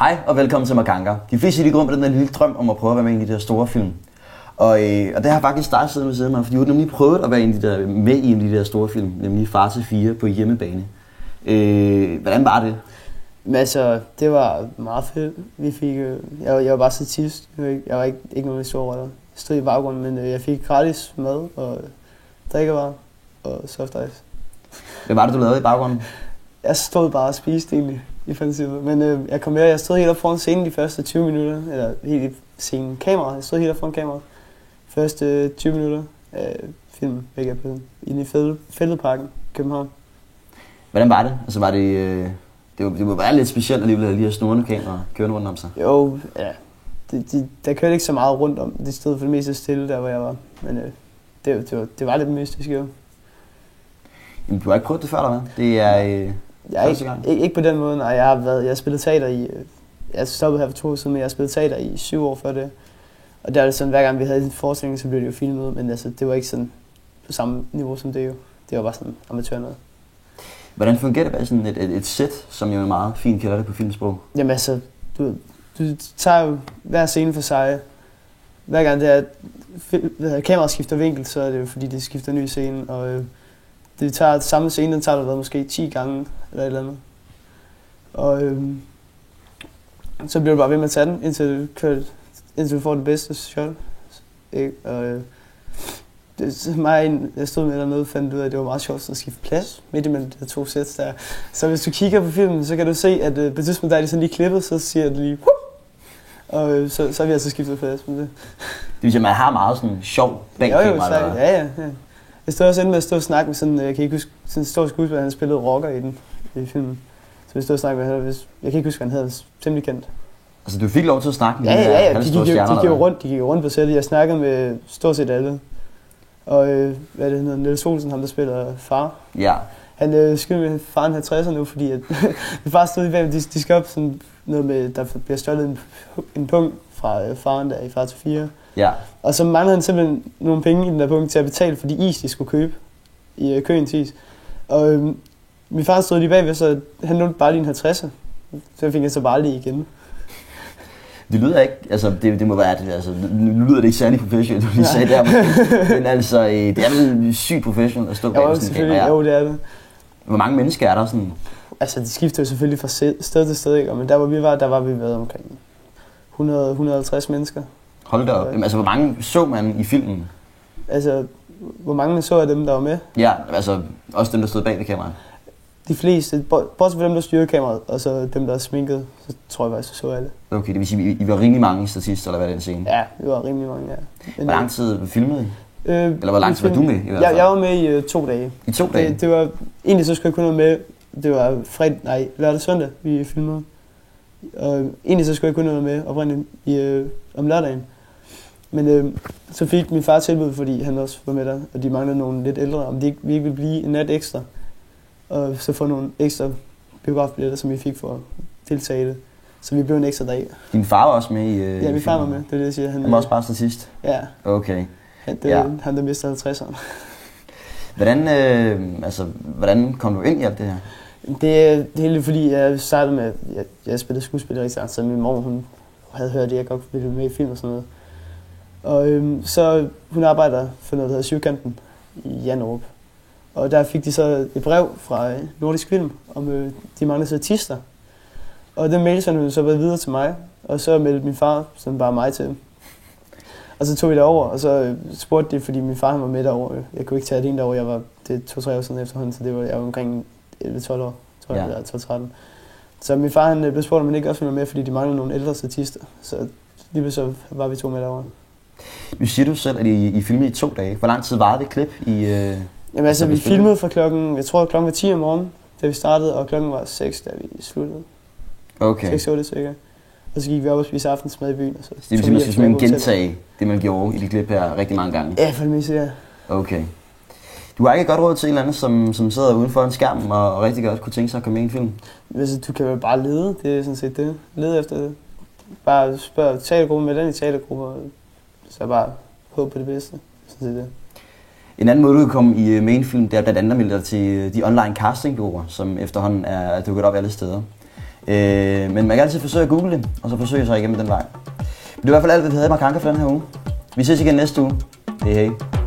Hej og velkommen til Maganka. De fleste går med den der lille drøm om at prøve at være med i en af de der store film. Og det har faktisk dig siddet ved siden af mig, fordi du har nemlig prøvet at være med i en af de der store film, nemlig Far til 4 på hjemmebane. Hvordan var det? Men altså, det var meget fedt. Jeg var bare statist. Jeg var ikke nogen stor roller. Jeg stod i baggrunden, men jeg fik gratis mad og drikkevarer og soft ice. Hvad var det, du lavede i baggrunden? Jeg stod bare og spiste egentlig i princippet. Men jeg kom med, jeg stod helt op foran scenen de første 20 minutter. Eller helt i scenen kamera. Jeg stod helt op foran kameraet. Første 20 minutter af filmen, inde i Fælledparken i København. Hvordan var det? Altså var det... Det må være lidt specielt alligevel at lige have snurrende kameraer kørende rundt om sig. Jo, ja. Der kørte ikke så meget rundt om det sted, for det meste stille der, hvor jeg var. Men det var lidt mystisk, jo. Jamen, du har ikke prøvet det før, eller hvad? Det er første gang? Ikke på den måde, nej. Jeg har spillet teater i... Jeg stoppede her for 2 år siden, men jeg har spillet teater i 7 år før det. Og der er det sådan, hver gang vi havde en forestilling, så blev det jo filmet, men altså, det var ikke sådan på samme niveau som det jo. Det var bare sådan amatør noget. Hvordan fungerer det med sådan et sæt, som jo er meget fint kalder det på filmsprog? Jamen altså, du tager jo hver scene for sig. Hver gang det er kameraet skifter vinkel, så er det jo fordi, det skifter ny scene. Og det tager samme scene, den tager du måske 10 gange eller et eller andet. Og så bliver du bare ved med at tage den, indtil du får det bedste shot. Og jeg stod med dernede og fandt ud af, at det var meget sjovt at skifte plads midt imellem de 2 sæt der. Så hvis du kigger på filmen, så kan du se, at på det tidspunkt, der er de sådan lige klippet, så siger det lige og så har vi altså skiftet plads med det. Det vil sige, at man har meget sådan sjov bag kameraet. Ja. Jeg stod også inde med at stå og snakke med sådan, jeg kan ikke huske, sådan en stor skuespiller, han spillede rocker i filmen. Så vi stod og snakke med ham, jeg kan ikke huske, hvad han hedder, temmelig kendt. Altså du fik lov til at snakke med ja, de gik jo rundt på sættet. Jeg snakkede med stort set alle. Og hvad det hedder, Niels Olsen, ham der spiller far. Ja. Han skylder med faren 50'er nu, fordi at min far stod i bag, de skal op sådan noget med, der bliver stjålet en punkt fra faren der i Far til 4. Ja. Og så manglede han simpelthen nogle penge i den der punkt til at betale for de is, de skulle købe i køen til is. Og min far stod lige bagved, så han lånte bare lige en 50'er. Så fik jeg så bare lige igen. Det lyder ikke, altså det må være det, altså nu lyder det ikke særlig professionelt, du lige sagde der, men altså det er vel sygt professionelt at stå bag sådan en kamera. Jo, det er det. Hvor mange mennesker er der sådan? Altså de skifter jo selvfølgelig fra sted til sted, ikke? Men der hvor vi var, været omkring 100-150 mennesker. Hold da op. Jamen, altså hvor mange så man i filmen? Altså hvor mange man så af dem, der var med? Ja, altså også dem, der stod bag ved kameraet. De fleste, bortset fra dem, der styrede kameraet, og så dem, der er sminket, så tror jeg faktisk, så alle. Okay, det vil sige, at I var rimelig mange statister, eller hvad er det scene? Ja, vi var rimelig mange, ja. Hvor lang tid filmede I? Eller hvor lang tid var du med i hvert fald? Jeg var med i 2 dage. I 2 dage? Det var, egentlig så skulle jeg kun være med, det var lørdag søndag, vi filmede. Og egentlig så skulle jeg kun være med oprindeligt om lørdagen. Men så fik min far tilbud, fordi han også var med der, og de manglede nogle lidt ældre, om vi ikke ville blive en nat ekstra. Og så få nogle ekstra biografbilletter, som vi fik for at deltage i det. Så vi blev en ekstra dag. Din far var også med i ja, min far var med, det er det, jeg siger. Han var også bare statist? Ja. Okay. Han der mistede 50'erne. Hvordan kom du ind i alt det her? Det er helt fordi, jeg startede med, at jeg spillede skuespil rigtig snart, så min mor, hun havde hørt, at jeg godt ville med i film og sådan noget. Og så hun arbejder for noget, der hedder Syvkanten i Janderup. Og der fik de så et brev fra Nordisk Film om de manglede statister. Og den mail sendte hun så videre til mig, og så meldte min far sådan bare mig til. Og så tog vi derover, og så spurgte de, fordi min far var med derover. Jeg kunne ikke tage det ene derover, det er 2-3 år siden efterhånden, så jeg var omkring 11-12 år, tror jeg, eller 12-13. Så min far han blev spurgt, om han ikke også ville være med, fordi de manglede nogle ældre statister. Så lige så var vi 2 med derover. Nu siger du selv, at I filmede i 2 dage. Hvor lang tid var det klip i... Jamen altså, vi filmede fra klokken var 10 om morgenen, da vi startede, og klokken var 6, da vi sluttede. Okay. 6-8 stykker. Og så gik vi op og spiste aftensmad i byen. Og så det vil sige, at man skal gentage det, man gjorde i de klip her rigtig mange gange? Ja, for det meste, ja. Okay. Du har ikke godt råd til en eller anden, som sidder uden for en skærm og rigtig godt kunne tænke sig at komme med i en film? Altså, du kan jo bare lede, det er sådan set det. Lede efter det. Bare spørg teatergruppen med den i teatergruppen, og så bare håbe på det bedste. Sådan set det. En anden måde, du kan komme i mainfilm, det er blandt andet at melde dig til de online castingbureauer, som efterhånden er dukket op alle steder. Men man kan altid forsøge at google det, og så forsøge sig igennem den vej. Men det er i hvert fald alt, hvad vi havde i Mark Anka for den her uge. Vi ses igen næste uge. Hej hej.